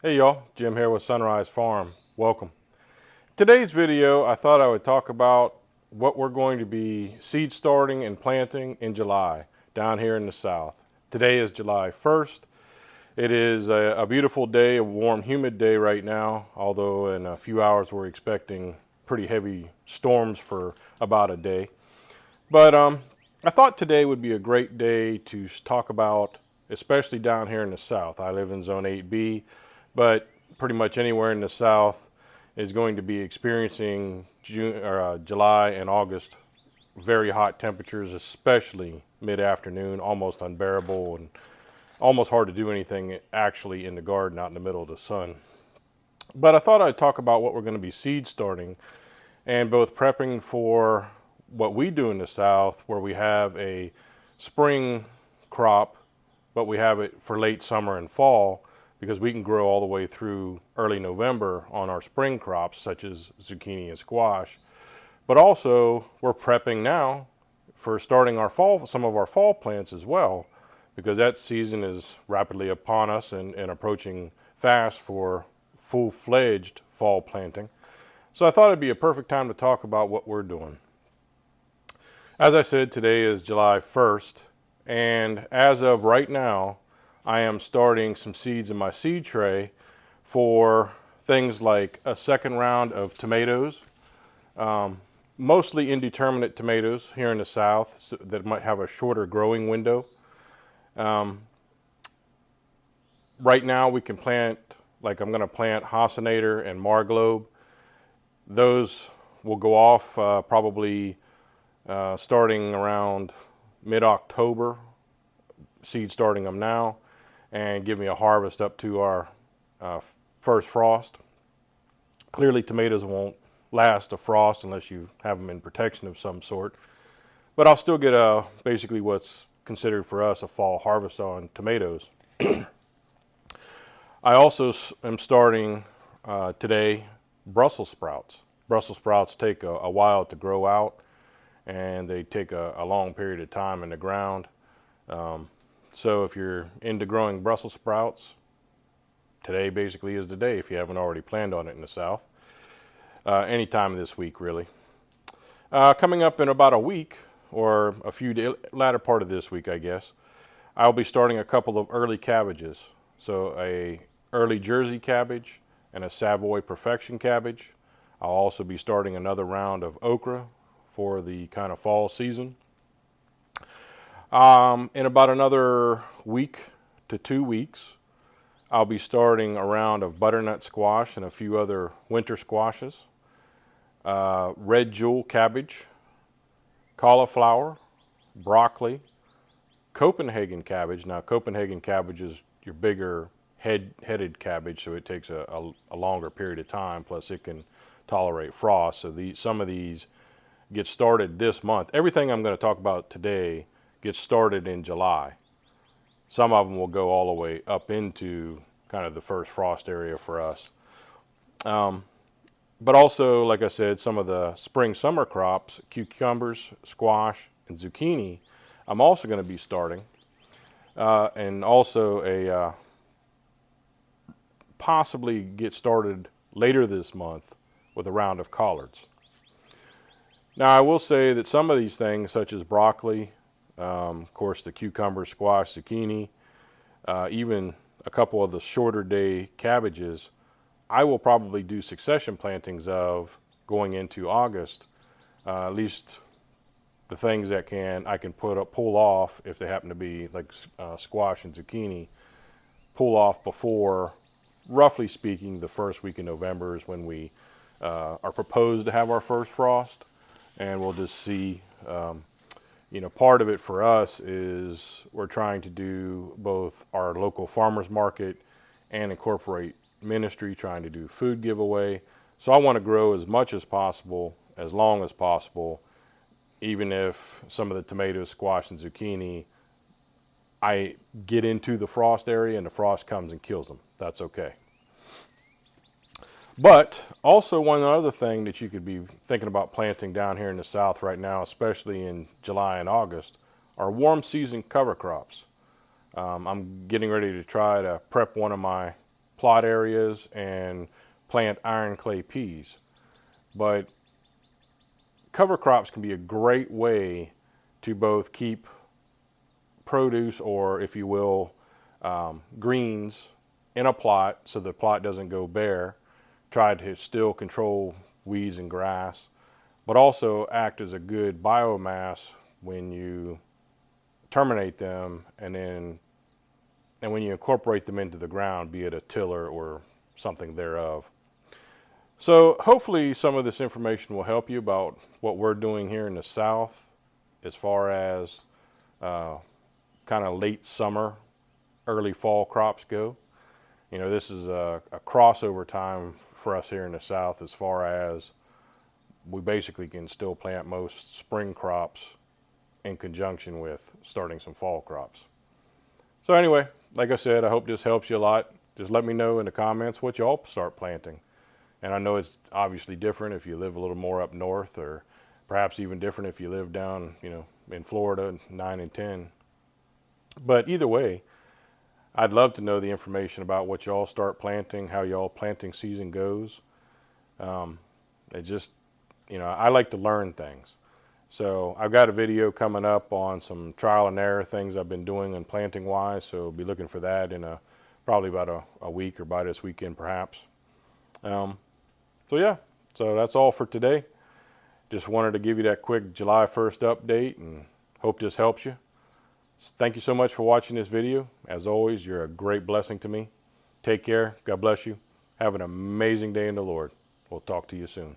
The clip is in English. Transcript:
Hey y'all, Jim here with Sunrise Farm. Welcome. Today's video, I thought I would talk about what we're going to be seed starting and planting in July down here in the south. Today is July 1st. It is a beautiful day, a warm, humid day right now, although in a few hours we're expecting pretty heavy storms for about a day. But I thought today would be a great day to talk about, especially down here in the south. I live in Zone 8B, but pretty much anywhere in the south is going to be experiencing July and August very hot temperatures, especially mid-afternoon, almost unbearable and almost hard to do anything actually in the garden out in the middle of the sun. But I thought I'd talk about what we're going to be seed starting and both prepping for what we do in the south where we have a spring crop, but we have it for late summer and fall because we can grow all the way through early November on our spring crops such as zucchini and squash. But also we're prepping now for starting our fall, some of our fall plants as well, because that season is rapidly upon us and approaching fast for full-fledged fall planting. So I thought it'd be a perfect time to talk about what we're doing. As I said, today is July 1st, and as of right now, I am starting some seeds in my seed tray for things like a second round of tomatoes, mostly indeterminate tomatoes here in the south that might have a shorter growing window. Um, right now we can plant, like I'm going to plant Hasinator and Marglobe. Those will go off probably starting around mid-October, seed starting them now, and give me a harvest up to our first frost. Clearly tomatoes won't last a frost unless you have them in protection of some sort, but I'll still get basically what's considered for us a fall harvest on tomatoes. I also am starting today Brussels sprouts. Brussels sprouts take a while to grow out, and they take a long period of time in the ground. So if you're into growing Brussels sprouts, today basically is the day if you haven't already planned on it in the south. Any time this week, really. Coming up in about a week, or a few days, latter part of this week, I guess, I'll be starting a couple of early cabbages. So a early Jersey cabbage and a Savoy Perfection cabbage. I'll also be starting another round of okra for the kind of fall season. In about another week to 2 weeks, I'll be starting a round of butternut squash and a few other winter squashes. Red jewel cabbage, cauliflower, broccoli, Copenhagen cabbage. Now, Copenhagen cabbage is your bigger headed cabbage, so it takes a longer period of time. Plus, it can tolerate frost. So some of these get started this month. Everything I'm going to talk about today gets started in July. Some of them will go all the way up into kind of the first frost area for us. But also, like I said, some of the spring summer crops, cucumbers, squash, and zucchini, I'm also going to be starting. And also possibly get started later this month with a round of collards. Now, I will say that some of these things, such as broccoli, of course, the cucumber, squash, zucchini, even a couple of the shorter day cabbages, I will probably do succession plantings of going into August. At least the things that I can pull off if they happen to be like squash and zucchini, pull off before, roughly speaking, the first week in November is when we are proposed to have our first frost, and we'll just see. Part of it for us is we're trying to do both our local farmers market and incorporate ministry, trying to do food giveaway. So I want to grow as much as possible, as long as possible, even if some of the tomatoes, squash, and zucchini, I get into the frost area and the frost comes and kills them. That's okay. But also one other thing that you could be thinking about planting down here in the south right now, especially in July and August, are warm season cover crops. I'm getting ready to try to prep one of my plot areas and plant iron clay peas. But cover crops can be a great way to both keep produce, or if you will, greens in a plot so the plot doesn't go bare, try to still control weeds and grass, but also act as a good biomass when you terminate them and when you incorporate them into the ground, be it a tiller or something thereof. So hopefully some of this information will help you about what we're doing here in the South as far as kind of late summer, early fall crops go. You know, this is a crossover time for us here in the South as far as we basically can still plant most spring crops in conjunction with starting some fall crops. So anyway, like I said, I hope this helps you a lot. Just let me know in the comments what y'all start planting. And I know it's obviously different if you live a little more up north, or perhaps even different if you live down, you know, in Florida, 9 and 10. But either way, I'd love to know the information about what y'all start planting, how y'all planting season goes. It just, you know, I like to learn things. So I've got a video coming up on some trial and error things I've been doing and planting wise. So be looking for that in probably about a week, or by this weekend perhaps. So yeah, so that's all for today. Just wanted to give you that quick July 1st update and hope this helps you. Thank you so much for watching this video. As always, you're a great blessing to me. Take care. God bless you. Have an amazing day in the Lord. We'll talk to you soon.